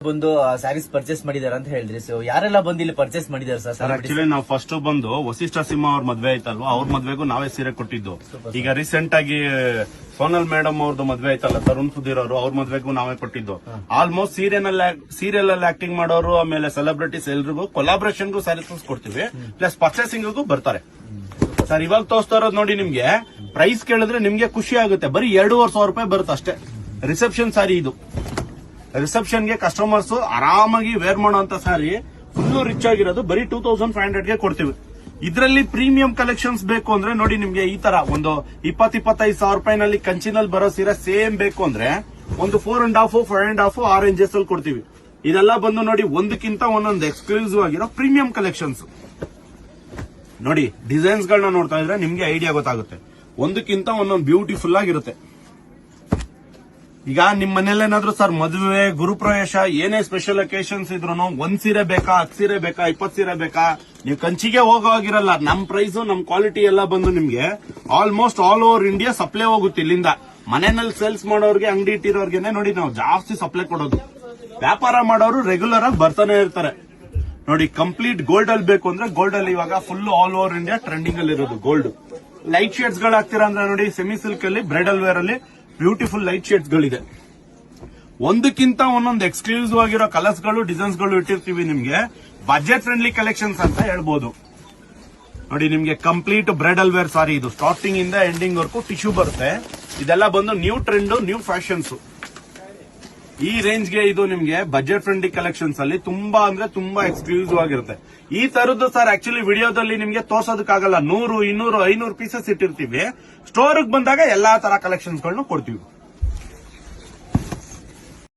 ಬಂದು ಸ್ಯಾರೀಸ್ ಪರ್ಚೇಸ್ ಮಾಡಿದಾರೆ ಅಂತ ಹೇಳಿದ್ರಿ. ಸೊ ಯಾರೆಲ್ಲ ಬಂದು ಇಲ್ಲಿ ಪರ್ಚೇಸ್ ಮಾಡಿದಾರೆ ಸರ್? ಆಕ್ಚುಲಿ ನಾವು ಫಸ್ಟ್ ಬಂದು ವಸಿಷ್ಠ ಸಿಂಹ ಅವ್ರ ಮದ್ವೆ ಆಯ್ತಲ್ವಾ, ಅವ್ರ ಮದ್ವೆಗೂ ನಾವೇ ಸೀರೆ ಕೊಟ್ಟಿದ್ದು. ಈಗ ರೀಸೆಂಟ್ ಆಗಿ ಸೋನಲ್ ಮೇಡಮ್ ಅವ್ರದ್ದು ಮದ್ವೆ ಆಯ್ತಲ್ಲ, ತರುಣ್ ಸುಧೀರ್ ಅವರು, ಅವ್ರ ಮದ್ವೆಗೂ ನಾವೇ ಕೊಟ್ಟಿದ್ದು. ಆಲ್ಮೋಸ್ಟ್ ಸೀರಿಯಲ್ ಅಲ್ಲಿ ಆಕ್ಟಿಂಗ್ ಮಾಡೋರು, ಆಮೇಲೆ ಸೆಲೆಬ್ರಿಟೀಸ್ ಎಲ್ರಿಗೂ ಕೊಲಾಬ್ರೇಷನ್ಗೂ ಸ್ಯಾರೀಸ್ ಕೊಡ್ತೀವಿ, ಪ್ಲಸ್ ಪರ್ಚೇಸಿಂಗ್ಗೂ ಬರ್ತಾರೆ ಸರ್. ಇವಾಗ ತೋರಿಸ್ತಾ ಇರೋದು ನೋಡಿ, ನಿಮ್ಗೆ ಪ್ರೈಸ್ ಕೇಳಿದ್ರೆ ನಿಮ್ಗೆ ಖುಷಿ ಆಗುತ್ತೆ. ಬರೀ 2,500 ರೂಪಾಯಿ ಬರುತ್ತೆ ಅಷ್ಟೇ. ರಿಸೆಪ್ಷನ್ ಸಾರಿ ಇದು. ರಿಸೆಪ್ಷನ್ಗೆ ಕಸ್ಟಮರ್ಸ್ ಆರಾಮಾಗಿ ವೇರ್ ಮಾಡುವಂತ ಸಾರಿ, ಫುಲ್ ರಿಚ್ ಆಗಿರೋದು, ಬರೀ 2,500ಗೆ ಕೊಡ್ತೀವಿ. ಇದರಲ್ಲಿ ಪ್ರೀಮಿಯಂ ಕಲೆಕ್ಷನ್ಸ್ ಬೇಕು ಅಂದ್ರೆ ನೋಡಿ, ನಿಮ್ಗೆ ಈ ತರ ಒಂದು 20-25 ಸಾವಿರ ರೂಪಾಯಿನಲ್ಲಿ ಕಂಚಿನಲ್ಲಿ ಬರೋ ಸೀರೆ ಸೇಮ್ ಬೇಕು ಅಂದ್ರೆ ಒಂದು 4.5, 5.5 ಆ ರೇಂಜಸ್ ಅಲ್ಲಿ ಕೊಡ್ತೀವಿ. ಇದೆಲ್ಲ ಬಂದು ನೋಡಿ, ಒಂದಕ್ಕಿಂತ ಒಂದೊಂದು ಎಕ್ಸ್ಕ್ಲೂಸಿವ್ ಆಗಿರೋ ಪ್ರೀಮಿಯಂ ಕಲೆಕ್ಷನ್ಸ್. ನೋಡಿ ಡಿಸೈನ್ಸ್ ಗಳನ್ನ ನೋಡ್ತಾ ಇದ್ರೆ ನಿಮ್ಗೆ ಐಡಿಯಾ ಗೊತ್ತಾಗುತ್ತೆ. ಒಂದಕ್ಕಿಂತ ಒಂದೊಂದು ಬ್ಯೂಟಿಫುಲ್ ಆಗಿರುತ್ತೆ. ಈಗ ನಿಮ್ ಮನೇಲೇನಾದ್ರೂ ಸರ್ ಮದುವೆ, ಗುರುಪ್ರವೇಶ, ಏನೇ ಸ್ಪೆಷಲ್ ಅಕೇಶನ್ಸ್ ಇದ್ರು ಒಂದ್ ಸೀರೆ ಬೇಕಾ, 10 ಸೀರೆ ಬೇಕಾ, 20 ಸೀರೆ ಬೇಕಾ, ನೀವು ಕಂಚಿಗೆ ಹೋಗೋಗಿರಲ್ಲ. ನಮ್ ಪ್ರೈಸ್, ನಮ್ ಕ್ವಾಲಿಟಿ ಎಲ್ಲ ಬಂದು ನಿಮ್ಗೆ almost all over India supply ಹೋಗುತ್ತೆ. ಇಲ್ಲಿಂದ ಮನೆಯಲ್ಲಿ ಸೇಲ್ಸ್ ಮಾಡೋರ್ಗೆ, ಅಂಗಡಿ ಇಟ್ಟಿರೋರ್ಗೆನೆ ನೋಡಿ ನಾವು ಜಾಸ್ತಿ ಸಪ್ಲೈ ಕೊಡೋದು. ವ್ಯಾಪಾರ ಮಾಡೋರು ರೆಗ್ಯುಲರ್ ಆಗಿ ಬರ್ತಾನೆ ಇರ್ತಾರೆ. ನೋಡಿ ಕಂಪ್ಲೀಟ್ ಗೋಲ್ಡ್ ಅಲ್ಲಿ ಬೇಕು ಅಂದ್ರೆ ಗೋಲ್ಡ್ ಅಲ್ಲಿ ಇವಾಗ full all over India trending ಅಲ್ಲಿ ಇರೋದು ಗೋಲ್ಡ್. ಲೈಟ್ ಶೇಡ್ಸ್ ಗಳು ಹಾಕ್ತೀರಾ ಅಂದ್ರೆ ನೋಡಿ, ಸೆಮಿ ಸಿಲ್ಕ್ ಅಲ್ಲಿ, ಬ್ರೈಡಲ್ ವೇರ್ ಅಲ್ಲಿ ಬ್ಯೂಟಿಫುಲ್ ಲೈಟ್ ಶೇಡ್ಸ್ ಗಳಿದೆ. ಒಂದಕ್ಕಿಂತ ಒಂದೊಂದು ಎಕ್ಸ್ಕ್ಲೂಸಿವ್ ಆಗಿರೋ ಕಲರ್ಸ್ ಗಳು, ಡಿಸೈನ್ಸ್ ಗಳು ಇಟ್ಟಿರ್ತೀವಿ. ನಿಮ್ಗೆ ಬಜೆಟ್ ಫ್ರೆಂಡ್ಲಿ ಕಲೆಕ್ಷನ್ಸ್ ಅಂತ ಹೇಳ್ಬೋದು. ನೋಡಿ ನಿಮ್ಗೆ ಕಂಪ್ಲೀಟ್ ಬ್ರೈಡಲ್ ವೇರ್ ಸಾರಿ, ಇದು ಸ್ಟಾರ್ಟಿಂಗ್ ಇಂದ ಎಂಡಿಂಗ್ ವರ್ಗೂ ಟಿಶ್ಯೂ ಬರುತ್ತೆ. ಇದೆಲ್ಲ ಬಂದು ನ್ಯೂ ಟ್ರೆಂಡ್, ನ್ಯೂ ಫ್ಯಾಷನ್ಸ್. ಈ ರೇಂಜ್ಗೆ ಇದು ನಿಮ್ಗೆ ಬಜೆಟ್ ಫ್ರೆಂಡ್ಲಿ ಕಲೆಕ್ಷನ್ಸ್ ಅಲ್ಲಿ ತುಂಬಾ ಅಂದ್ರೆ ತುಂಬಾ ಎಕ್ಸ್ಕ್ಲೂಸಿವ್ ಆಗಿರುತ್ತೆ. ಈ ತರದ್ದು ಸರ್ ಆಕ್ಚುಲಿ ವಿಡಿಯೋದಲ್ಲಿ ನಿಮ್ಗೆ ತೋರ್ಸೋದಕ್ಕಾಗಲ್ಲ. 100, 200, 500 ಪೀಸಸ್ ಇಟ್ಟಿರ್ತೀವಿ. ಸ್ಟೋರ್ಗೆ ಬಂದಾಗ ಎಲ್ಲಾ ತರ ಕಲೆಕ್ಷನ್ಸ್ ಗಳನ್ನ ಕೊಡ್ತೀವಿ.